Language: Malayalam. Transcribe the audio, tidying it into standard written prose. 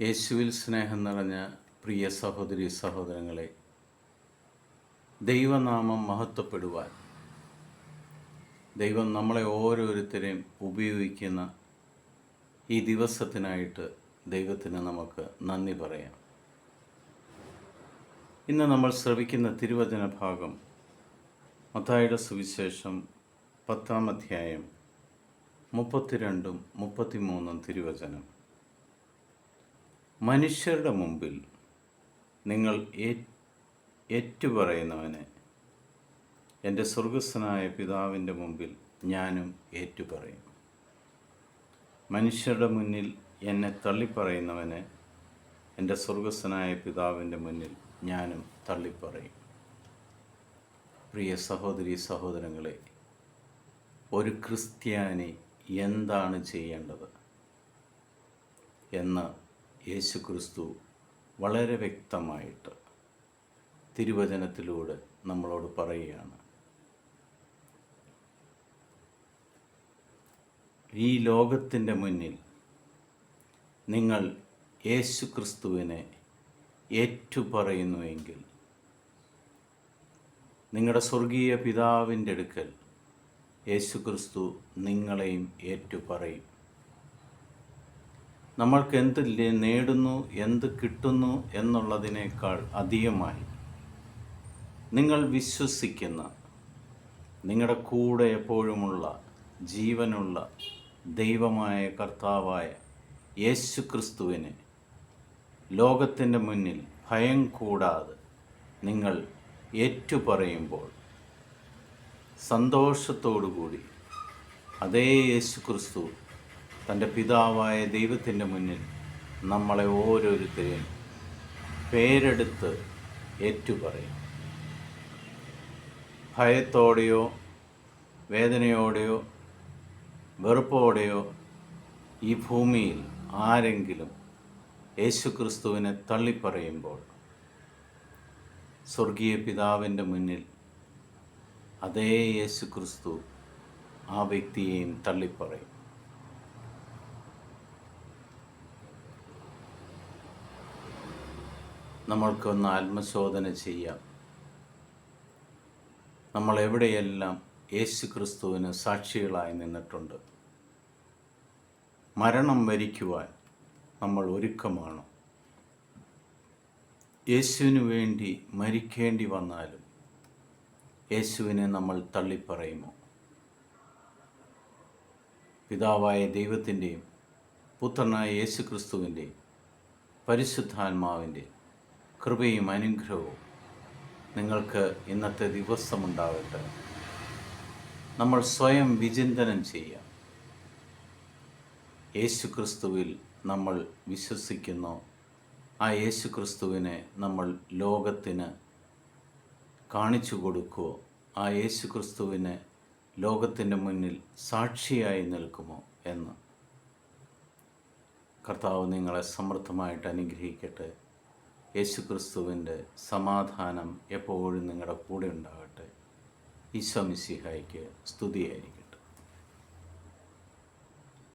യേശുവിൽ സ്നേഹം നിറഞ്ഞ പ്രിയ സഹോദരി സഹോദരങ്ങളെ, ദൈവനാമം മഹത്വപ്പെടുവാൻ ദൈവം നമ്മളെ ഓരോരുത്തരെയും ഉപയോഗിക്കുന്ന ഈ ദിവസത്തിനായിട്ട് ദൈവത്തിന് നമുക്ക് നന്ദി പറയാം. ഇന്ന് നമ്മൾ ശ്രവിക്കുന്ന തിരുവചന ഭാഗം മത്തായിയുടെ സുവിശേഷം 10-ാം അധ്യായം 32-ഉം 33-ഉം തിരുവചനം. മനുഷ്യരുടെ മുമ്പിൽ നിങ്ങൾ ഏറ്റുപറയുന്നവനെ എൻ്റെ സ്വർഗസ്ഥനായ പിതാവിൻ്റെ മുമ്പിൽ ഞാനും ഏറ്റുപറയും. മനുഷ്യരുടെ മുന്നിൽ എന്നെ തള്ളിപ്പറയുന്നവനെ എൻ്റെ സ്വർഗസ്ഥനായ പിതാവിൻ്റെ മുന്നിൽ ഞാനും തള്ളിപ്പറയും. പ്രിയ സഹോദരി സഹോദരങ്ങളെ, ഒരു ക്രിസ്ത്യാനി എന്താണ് ചെയ്യേണ്ടത് എന്ന് യേശുക്രിസ്തു വളരെ വ്യക്തമായിട്ട് തിരുവചനത്തിലൂടെ നമ്മളോട് പറയുകയാണ്. ഈ ലോകത്തിൻ്റെ മുന്നിൽ നിങ്ങൾ യേശുക്രിസ്തുവിനെ ഏറ്റുപറയുന്നുവെങ്കിൽ നിങ്ങളുടെ സ്വർഗീയ പിതാവിൻ്റെ അടുക്കൽ യേശുക്രിസ്തു നിങ്ങളെയും ഏറ്റുപറയും. നമ്മൾക്ക് എന്ത് നേടുന്നു, എന്ത് കിട്ടുന്നു എന്നുള്ളതിനേക്കാൾ അധികമായി നിങ്ങൾ വിശ്വസിക്കുന്ന, നിങ്ങളുടെ കൂടെ എപ്പോഴുമുള്ള ജീവനുള്ള ദൈവമായ കർത്താവായ യേശുക്രിസ്തുവിനെ ലോകത്തിൻ്റെ മുന്നിൽ ഭയം കൂടാതെ നിങ്ങൾ ഏറ്റുപറയുമ്പോൾ സന്തോഷത്തോടുകൂടി അതേ യേശുക്രിസ്തു തൻ്റെ പിതാവായ ദൈവത്തിൻ്റെ മുന്നിൽ നമ്മളെ ഓരോരുത്തരെയും പേരെടുത്ത് ഏറ്റുപറയും. ഭയത്തോടെയോ വേദനയോടെയോ വെറുപ്പോടെയോ ഈ ഭൂമിയിൽ ആരെങ്കിലും യേശുക്രിസ്തുവിനെ തള്ളിപ്പറയുമ്പോൾ സ്വർഗീയ പിതാവിൻ്റെ മുന്നിൽ അതേ യേശുക്രിസ്തു ആ വ്യക്തിയെയും തള്ളിപ്പറയും. നമ്മൾക്കൊന്ന് ആത്മശോധന ചെയ്യാം. നമ്മൾ എവിടെയെല്ലാം യേശുക്രിസ്തുവിന് സാക്ഷികളായി നിന്നിട്ടുണ്ട്? മരണം വരിക്കുവാൻ നമ്മൾ ഒരുക്കമാണോ? യേശുവിനു വേണ്ടി മരിക്കേണ്ടി വന്നാലും യേശുവിനെ നമ്മൾ തള്ളിപ്പറയുമോ? പിതാവായ ദൈവത്തിൻ്റെയും പുത്രനായ യേശുക്രിസ്തുവിൻ്റെയും പരിശുദ്ധാത്മാവിൻ്റെ കൃപയും അനുഗ്രഹവും നിങ്ങൾക്ക് ഇന്നത്തെ ദിവസമുണ്ടാകട്ടെ. നമ്മൾ സ്വയം വിചിന്തനം ചെയ്യാം. യേശുക്രിസ്തുവിൽ നമ്മൾ വിശ്വസിക്കുന്നോ? ആ യേശുക്രിസ്തുവിനെ നമ്മൾ ലോകത്തിന് കാണിച്ചു കൊടുക്കുമോ? ആ യേശുക്രിസ്തുവിനെ ലോകത്തിൻ്റെ മുന്നിൽ സാക്ഷിയായി നിൽക്കുമോ എന്ന് കർത്താവ് നിങ്ങളെ സമൃദ്ധമായിട്ട് അനുഗ്രഹിക്കട്ടെ. യേശുക്രിസ്തുവിൻ്റെ സമാധാനം എപ്പോഴും നിങ്ങളുടെ കൂടെ ഉണ്ടാകട്ടെ. ഈശോ മിശിഹായ്ക്ക് സ്തുതിയായിരിക്കും.